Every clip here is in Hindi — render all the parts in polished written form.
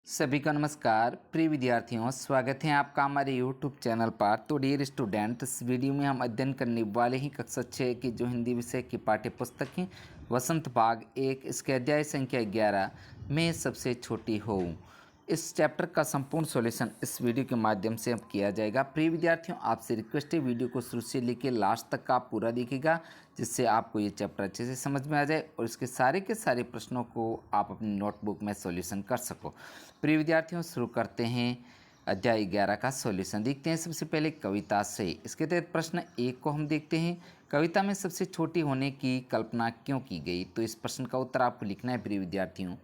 सभी को नमस्कार। प्रिय विद्यार्थियों, स्वागत है आपका हमारे यूट्यूब चैनल पर। तो डियर स्टूडेंट, इस वीडियो में हम अध्ययन करने वाले हैं कक्षा 6 की जो हिंदी विषय की पाठ्य पुस्तक है वसंत भाग 1, इसके अध्याय संख्या 11 में सबसे छोटी हो। इस चैप्टर का संपूर्ण सॉल्यूशन इस वीडियो के माध्यम से अब किया जाएगा। प्रिय विद्यार्थियों, आपसे रिक्वेस्ट है वीडियो को शुरू से लेकर लास्ट तक का आप पूरा देखिएगा, जिससे आपको ये चैप्टर अच्छे से समझ में आ जाए और इसके सारे के सारे प्रश्नों को आप अपनी नोटबुक में सॉल्यूशन कर सको। प्रिय विद्यार्थियों, शुरू करते हैं अध्याय 11 का सॉल्यूशन। देखते हैं सबसे पहले कविता से। इसके तहत प्रश्न 1 को हम देखते हैं। कविता में सबसे छोटी होने की कल्पना क्यों की गई? तो इस प्रश्न का उत्तर आपको लिखना है। प्रिय विद्यार्थियों,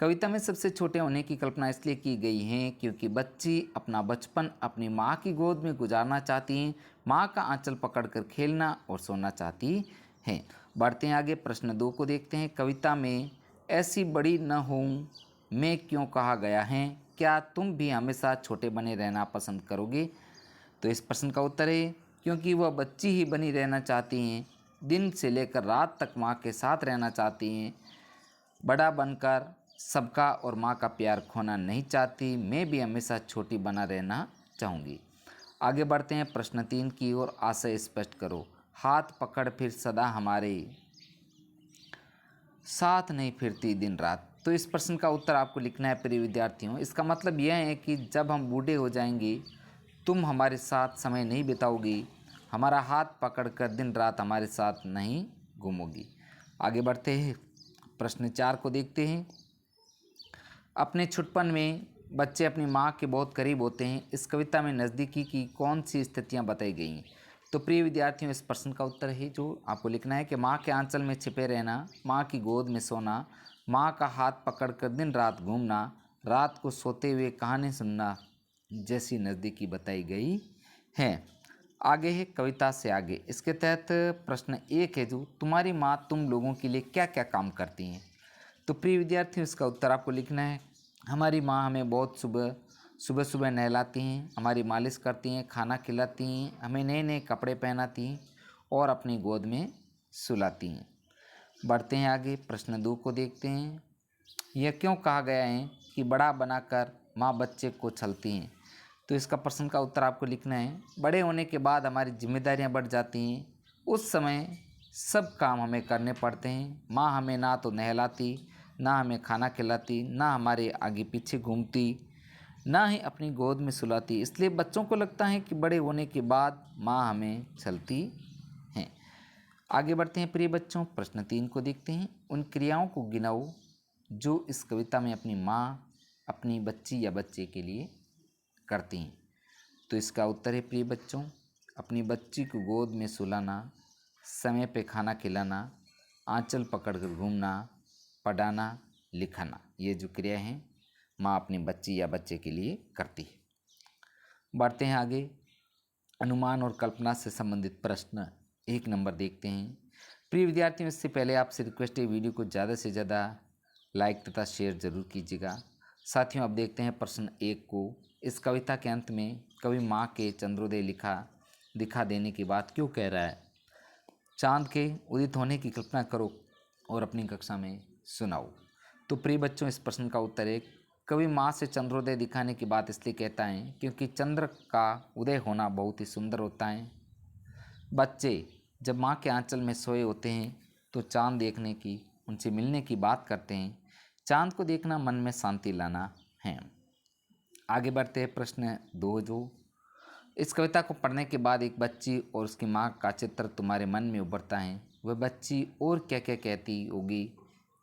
कविता में सबसे छोटे होने की कल्पना इसलिए की गई है क्योंकि बच्ची अपना बचपन अपनी माँ की गोद में गुजारना चाहती हैं, माँ का आंचल पकड़कर खेलना और सोना चाहती हैं। बढ़ते हैं आगे, प्रश्न 2 को देखते हैं। कविता में ऐसी बड़ी न हूँ मैं क्यों कहा गया है? क्या तुम भी हमेशा छोटे बने रहना पसंद करोगे? तो इस प्रश्न का उत्तर है क्योंकि वह बच्ची ही बनी रहना चाहती हैं, दिन से लेकर रात तक माँ के साथ रहना चाहती हैं, बड़ा बनकर सबका और माँ का प्यार खोना नहीं चाहती। मैं भी हमेशा छोटी बना रहना चाहूँगी। आगे बढ़ते हैं प्रश्न 3 की ओर। आशय स्पष्ट करो। हाथ पकड़ फिर सदा हमारे साथ नहीं फिरती दिन रात। तो इस प्रश्न का उत्तर आपको लिखना है। प्रिय विद्यार्थियों, इसका मतलब यह है कि जब हम बूढ़े हो जाएंगे तुम हमारे साथ समय नहीं बिताओगी, हमारा हाथ पकड़कर दिन रात हमारे साथ नहीं घूमोगी। आगे बढ़ते हैं प्रश्न 4 को देखते हैं। अपने छुटपन में बच्चे अपनी माँ के बहुत करीब होते हैं। इस कविता में नज़दीकी की कौन सी स्थितियाँ बताई गई हैं? तो प्रिय विद्यार्थियों, इस प्रश्न का उत्तर है जो आपको लिखना है कि माँ के आंचल में छिपे रहना, माँ की गोद में सोना, माँ का हाथ पकड़कर दिन रात घूमना, रात को सोते हुए कहानी सुनना जैसी नज़दीकी बताई गई है। आगे है कविता से आगे। इसके तहत प्रश्न 1 है जो तुम्हारी माँ तुम लोगों के लिए क्या क्या काम करती हैं? तो प्रिय विद्यार्थियों, इसका उत्तर आपको लिखना है। हमारी माँ हमें बहुत सुबह सुबह नहलाती हैं, हमारी मालिश करती हैं, खाना खिलाती हैं, हमें नए नए कपड़े पहनाती हैं और अपनी गोद में सुलाती हैं। बढ़ते हैं आगे, प्रश्न 2 को देखते हैं। यह क्यों कहा गया है कि बड़ा बनाकर माँ बच्चे को छलती हैं? तो इसका प्रश्न का उत्तर आपको लिखना है। बड़े होने के बाद हमारी जिम्मेदारियाँ बढ़ जाती हैं, उस समय सब काम हमें करने पड़ते हैं। माँ हमें ना तो नहलाती, ना हमें खाना खिलाती, ना हमारे आगे पीछे घूमती, ना ही अपनी गोद में सुलाती। इसलिए बच्चों को लगता है कि बड़े होने के बाद माँ हमें छलती हैं। आगे बढ़ते हैं प्रिय बच्चों, प्रश्न 3 को देखते हैं। उन क्रियाओं को गिनाओ जो इस कविता में अपनी माँ अपनी बच्ची या बच्चे के लिए करती हैं। तो इसका उत्तर है प्रिय बच्चों, अपनी बच्ची को गोद में सुलाना, समय पे खाना खिलाना, आंचल पकड़कर घूमना, पढ़ाना, लिखाना। ये जो क्रिया हैं माँ अपनी बच्ची या बच्चे के लिए करती है। बढ़ते हैं आगे, अनुमान और कल्पना से संबंधित प्रश्न 1 नंबर देखते हैं। प्रिय विद्यार्थियों, इससे पहले आपसे रिक्वेस्ट है वीडियो को ज़्यादा से ज़्यादा लाइक तथा शेयर जरूर कीजिएगा। साथियों, अब देखते हैं प्रश्न 1 को। इस कविता के अंत में कवि माँ के चंद्रोदय दिखा देने की बात क्यों कह रहा है? चांद के उदित होने की कल्पना करो और अपनी कक्षा में सुनाओ। तो प्रिय बच्चों, इस प्रश्न का उत्तर है कवि माँ से चंद्रोदय दिखाने की बात इसलिए कहता है क्योंकि चंद्र का उदय होना बहुत ही सुंदर होता है। बच्चे जब माँ के आंचल में सोए होते हैं तो चांद देखने की, उनसे मिलने की बात करते हैं। चांद को देखना मन में शांति लाना है। आगे बढ़ते हैं प्रश्न 2 जो इस कविता को पढ़ने के बाद एक बच्ची और उसकी माँ का चित्र तुम्हारे मन में उभरता है। वह बच्ची और क्या क्या कहती होगी,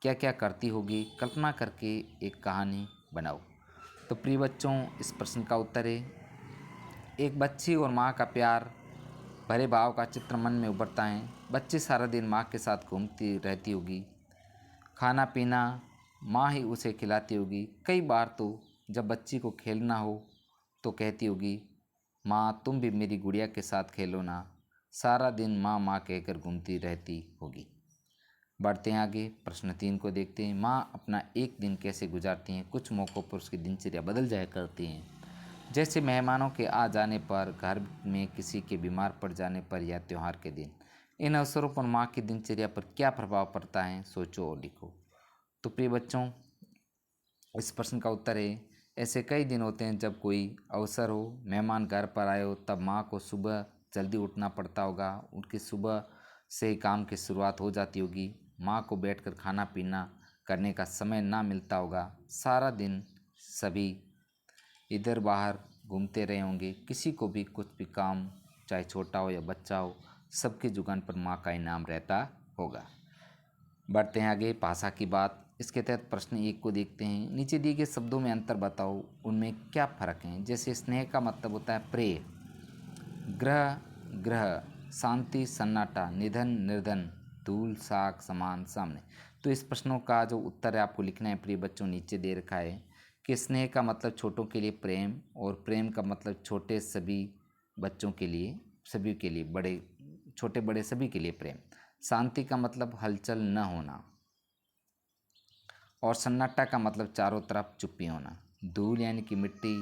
क्या क्या करती होगी, कल्पना करके एक कहानी बनाओ। तो प्रिय बच्चों, इस प्रश्न का उत्तर है एक बच्ची और माँ का प्यार भरे भाव का चित्र मन में उभरता है। बच्ची सारा दिन माँ के साथ घूमती रहती होगी, खाना पीना माँ ही उसे खिलाती होगी। कई बार तो जब बच्ची को खेलना हो तो कहती होगी, माँ तुम भी मेरी गुड़िया के साथ खेलो ना। सारा दिन माँ माँ कहकर घूमती रहती होगी। बढ़ते हैं आगे, प्रश्न 3 को देखते हैं। माँ अपना एक दिन कैसे गुजारती हैं? कुछ मौक़ों पर उसकी दिनचर्या बदल जाया करती हैं, जैसे मेहमानों के आ जाने पर, घर में किसी के बीमार पड़ जाने पर या त्यौहार के दिन। इन अवसरों पर माँ की दिनचर्या पर क्या प्रभाव पड़ता है? सोचो और लिखो। तो प्रिय बच्चों, इस प्रश्न का उत्तर है ऐसे कई दिन होते हैं जब कोई अवसर हो, मेहमान घर पर आए हो, तब माँ को सुबह जल्दी उठना पड़ता होगा। उनकी सुबह से ही काम की शुरुआत हो जाती होगी। माँ को बैठकर खाना पीना करने का समय ना मिलता होगा। सारा दिन सभी इधर बाहर घूमते रहे होंगे। किसी को भी कुछ भी काम, चाहे छोटा हो या बच्चा हो, सबकी जुबान पर माँ का इनाम रहता होगा। बढ़ते हैं आगे भाषा की बात। इसके तहत प्रश्न 1 को देखते हैं। नीचे दिए गए शब्दों में अंतर बताओ, उनमें क्या फ़र्क है। जैसे स्नेह का मतलब होता है प्रेम, ग्रह ग्रह, शांति सन्नाटा, निधन निर्धन, धूल साग समान सामने। तो इस प्रश्नों का जो उत्तर है आपको लिखना है प्रिय बच्चों, नीचे दे रखा है कि स्नेह का मतलब छोटों के लिए प्रेम, और प्रेम का मतलब छोटे सभी बच्चों के लिए, सभी के लिए, बड़े छोटे बड़े सभी के लिए प्रेम। शांति का मतलब हलचल न होना, और सन्नाटा का मतलब चारों तरफ चुप्पी होना। धूल यानी कि मिट्टी,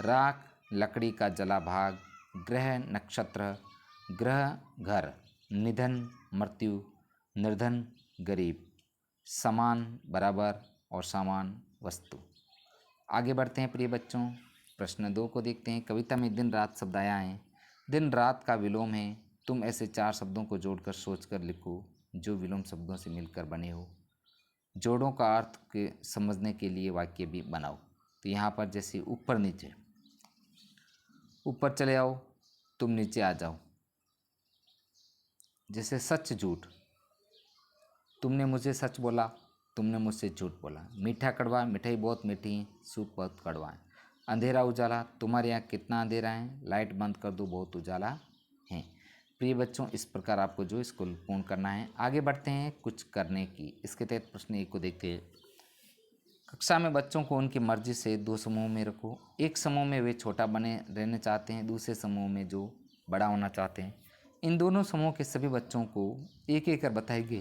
राख लकड़ी का जला भाग, ग्रह नक्षत्र, ग्रह घर, निधन मृत्यु, निर्धन गरीब, समान बराबर, और समान वस्तु। आगे बढ़ते हैं प्रिय बच्चों, प्रश्न 2 को देखते हैं। कविता में दिन रात शब्द आया है। दिन रात का विलोम है। तुम ऐसे 4 शब्दों को जोड़कर सोचकर लिखो जो विलोम शब्दों से मिलकर बने हो। जोड़ों का अर्थ के समझने के लिए वाक्य भी बनाओ। तो यहाँ पर जैसे ऊपर नीचे, ऊपर चले आओ, तुम नीचे आ जाओ। जैसे सच झूठ, तुमने मुझे सच बोला, तुमने मुझसे झूठ बोला। मीठा कड़वा, मिठाई बहुत मीठी है, सूप बहुत कड़वा है। अंधेरा उजाला, तुम्हारे यहाँ कितना अंधेरा है, लाइट बंद कर दो, बहुत उजाला है। प्रिय बच्चों, इस प्रकार आपको जो इसको पूर्ण करना है। आगे बढ़ते हैं कुछ करने की। इसके तहत प्रश्न 1 को देखते हैं। कक्षा में बच्चों को उनकी मर्जी से 2 समूह में रखो। एक समूह में वे छोटा बने रहना चाहते हैं, दूसरे समूह में जो बड़ा होना चाहते हैं। इन दोनों समूह के सभी बच्चों को एक एक कर बताएंगे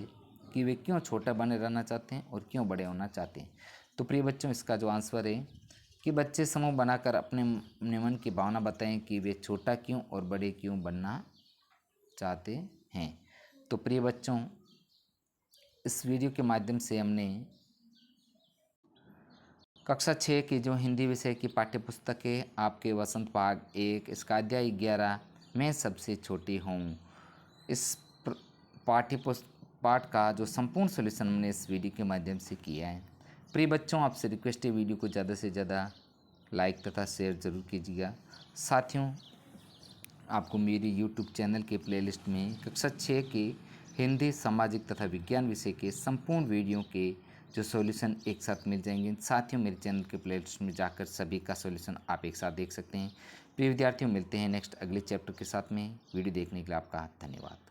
कि वे क्यों छोटा बने रहना चाहते हैं और क्यों बड़े होना चाहते हैं। तो प्रिय बच्चों, इसका जो आंसर है कि बच्चे समूह बनाकर अपने मन की भावना बताएं कि वे छोटा क्यों और बड़े क्यों बनना चाहते हैं। तो प्रिय बच्चों, इस वीडियो के माध्यम से हमने कक्षा 6 की जो हिंदी विषय की पाठ्य पुस्तक है आपके वसंत भाग 1, इसका अध्याय 11 मैं सबसे छोटी हूँ, इस पाठ का जो संपूर्ण सॉल्यूशन हमने इस वीडियो के माध्यम से किया है। प्रिय बच्चों, आपसे रिक्वेस्ट है वीडियो को ज़्यादा से ज़्यादा लाइक तथा शेयर ज़रूर कीजिएगा। साथियों, आपको मेरी YouTube चैनल के प्लेलिस्ट में कक्षा 6 के हिंदी, सामाजिक तथा विज्ञान विषय के संपूर्ण वीडियो के जो सॉल्यूशन एक साथ मिल जाएंगे। साथियों, मेरे चैनल के प्लेलिस्ट में जाकर सभी का सॉल्यूशन आप एक साथ देख सकते हैं। प्रिय विद्यार्थियों, मिलते हैं नेक्स्ट अगले चैप्टर के साथ में। वीडियो देखने के लिए आपका धन्यवाद।